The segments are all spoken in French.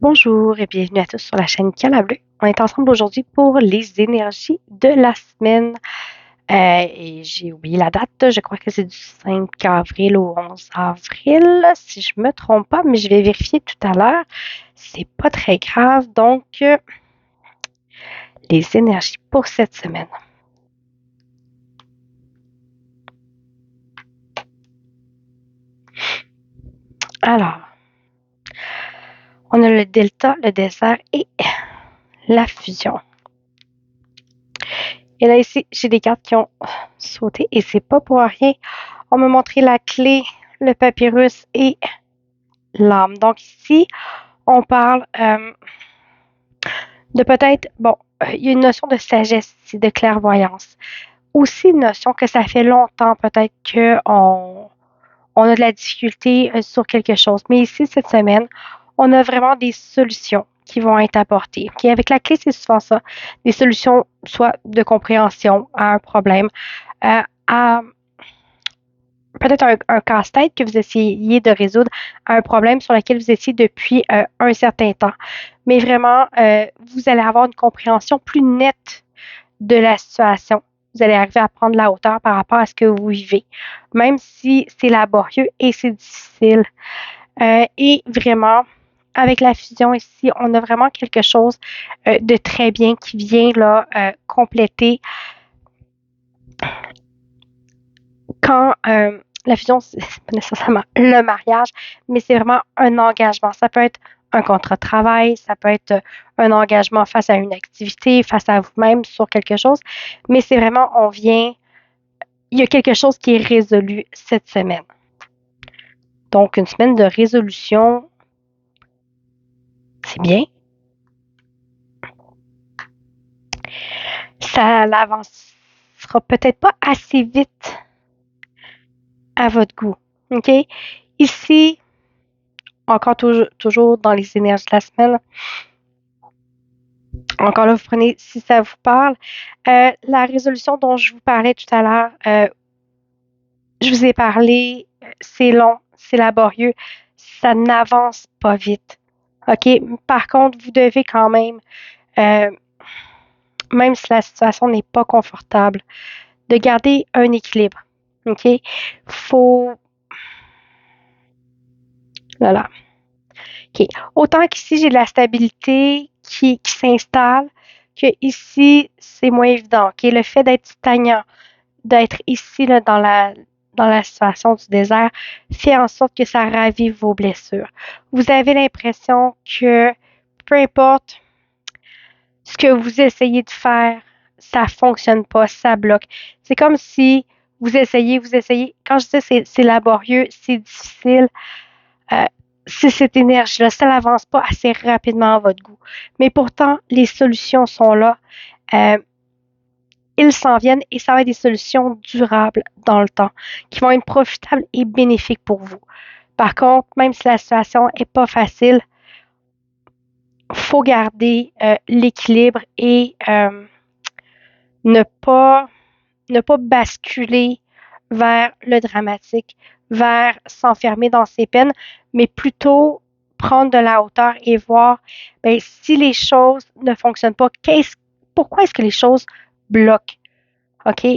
Bonjour et bienvenue à tous sur la chaîne Canal Bleu. On est ensemble aujourd'hui pour les énergies de la semaine. Et j'ai oublié la date, je crois que c'est du 5 avril au 11 avril, si je me trompe pas, mais je vais vérifier tout à l'heure. C'est pas très grave. Donc, les énergies pour cette semaine. Alors, on a le delta, le désert et la fusion. Et là, ici, j'ai des cartes qui ont sauté et c'est pas pour rien. On m'a montré la clé, le papyrus et l'âme. Donc ici, on parle de peut-être, il y a une notion de sagesse ici, de clairvoyance. Aussi une notion que ça fait longtemps peut-être qu'on a de la difficulté sur quelque chose. Mais ici, cette semaine, on a vraiment des solutions qui vont être apportées. Okay? Avec la clé, c'est souvent ça. Des solutions soit de compréhension à un problème, à peut-être un casse-tête que vous essayez de résoudre à un problème sur lequel vous étiez depuis un certain temps. Mais vraiment, vous allez avoir une compréhension plus nette de la situation. Vous allez arriver à prendre la hauteur par rapport à ce que vous vivez, même si c'est laborieux et c'est difficile. Et vraiment, avec la fusion ici, on a vraiment quelque chose de très bien qui vient là compléter quand la fusion, c'est pas nécessairement le mariage, mais c'est vraiment un engagement. Ça peut être un contrat de travail, ça peut être un engagement face à une activité, face à vous-même sur quelque chose, mais c'est vraiment, il y a quelque chose qui est résolu cette semaine. Donc, une semaine de résolution, c'est bien. Ça n'avancera peut-être pas assez vite à votre goût. OK? Ici, encore toujours dans les énergies de la semaine, encore là, vous prenez si ça vous parle. La résolution dont je vous parlais tout à l'heure, je vous ai parlé, c'est long, c'est laborieux, ça n'avance pas vite. OK? Par contre, vous devez quand même, même si la situation n'est pas confortable, de garder un équilibre. OK? Faut. Voilà. OK. Autant qu'ici, j'ai de la stabilité qui s'installe, que ici, c'est moins évident. OK? Le fait d'être stagnant, d'être ici là, dans la situation du désert, fait en sorte que ça ravive vos blessures. Vous avez l'impression que peu importe ce que vous essayez de faire, ça fonctionne pas, ça bloque. C'est comme si vous essayez. Quand je dis c'est laborieux, c'est difficile, c'est cette énergie-là, ça n'avance pas assez rapidement à votre goût. Mais pourtant, les solutions sont là. Ils s'en viennent et ça va être des solutions durables dans le temps, qui vont être profitables et bénéfiques pour vous. Par contre, même si la situation n'est pas facile, il faut garder l'équilibre et ne pas basculer vers le dramatique, vers s'enfermer dans ses peines, mais plutôt prendre de la hauteur et voir si les choses ne fonctionnent pas, pourquoi est-ce que les choses bloquent. OK?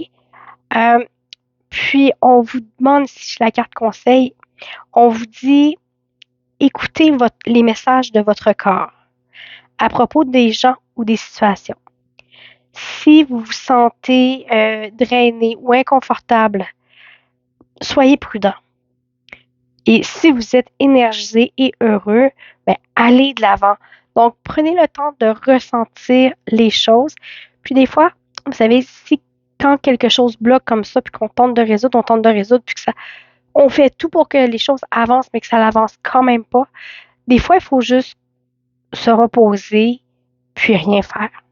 Puis, on vous demande, si la carte conseil, on vous dit écoutez les messages de votre corps à propos des gens ou des situations. Si vous vous sentez drainé ou inconfortable, soyez prudent. Et si vous êtes énergisé et heureux, allez de l'avant. Donc, prenez le temps de ressentir les choses. Puis des fois, vous savez, si quand quelque chose bloque comme ça, puis qu'on tente de résoudre, puis que on fait tout pour que les choses avancent, mais que ça n'avance quand même pas. Des fois, il faut juste se reposer, puis rien faire.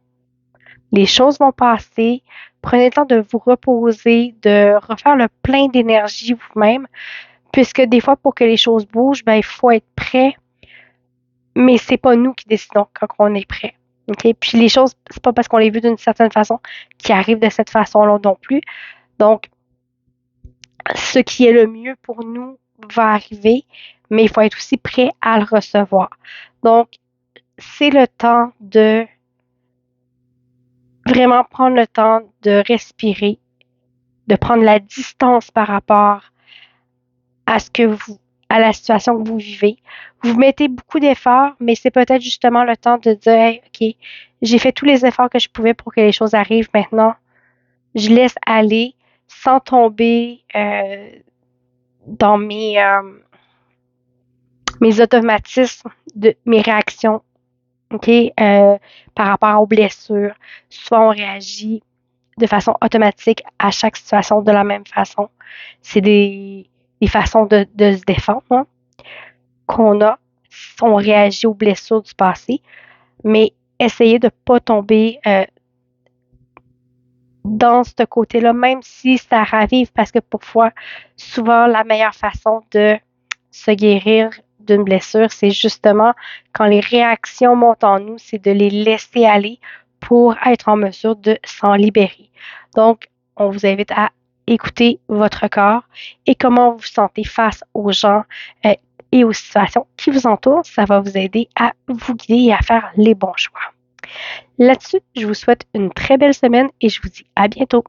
Les choses vont passer. Prenez le temps de vous reposer, de refaire le plein d'énergie vous-même, puisque des fois, pour que les choses bougent, il faut être prêt, mais c'est pas nous qui décidons quand on est prêt. Okay? Puis les choses, c'est pas parce qu'on les veut d'une certaine façon qu'ils arrivent de cette façon-là non plus. Donc, ce qui est le mieux pour nous va arriver, mais il faut être aussi prêt à le recevoir. Donc, c'est le temps de vraiment prendre le temps de respirer, de prendre la distance par rapport à à la situation que vous vivez. Vous mettez beaucoup d'efforts, mais c'est peut-être justement le temps de dire, hey, OK, j'ai fait tous les efforts que je pouvais pour que les choses arrivent maintenant. Je laisse aller sans tomber dans mes automatismes, mes réactions, OK, par rapport aux blessures. Souvent, on réagit de façon automatique à chaque situation de la même façon. C'est des façons de se défendre, hein, qu'on a. On réagit aux blessures du passé, mais essayez de ne pas tomber dans ce côté-là, même si ça ravive, parce que parfois, souvent, la meilleure façon de se guérir d'une blessure, c'est justement quand les réactions montent en nous, c'est de les laisser aller pour être en mesure de s'en libérer. Donc, on vous invite à écouter votre corps et comment vous vous sentez face aux gens et aux situations qui vous entourent. Ça va vous aider à vous guider et à faire les bons choix. Là-dessus, je vous souhaite une très belle semaine et je vous dis à bientôt.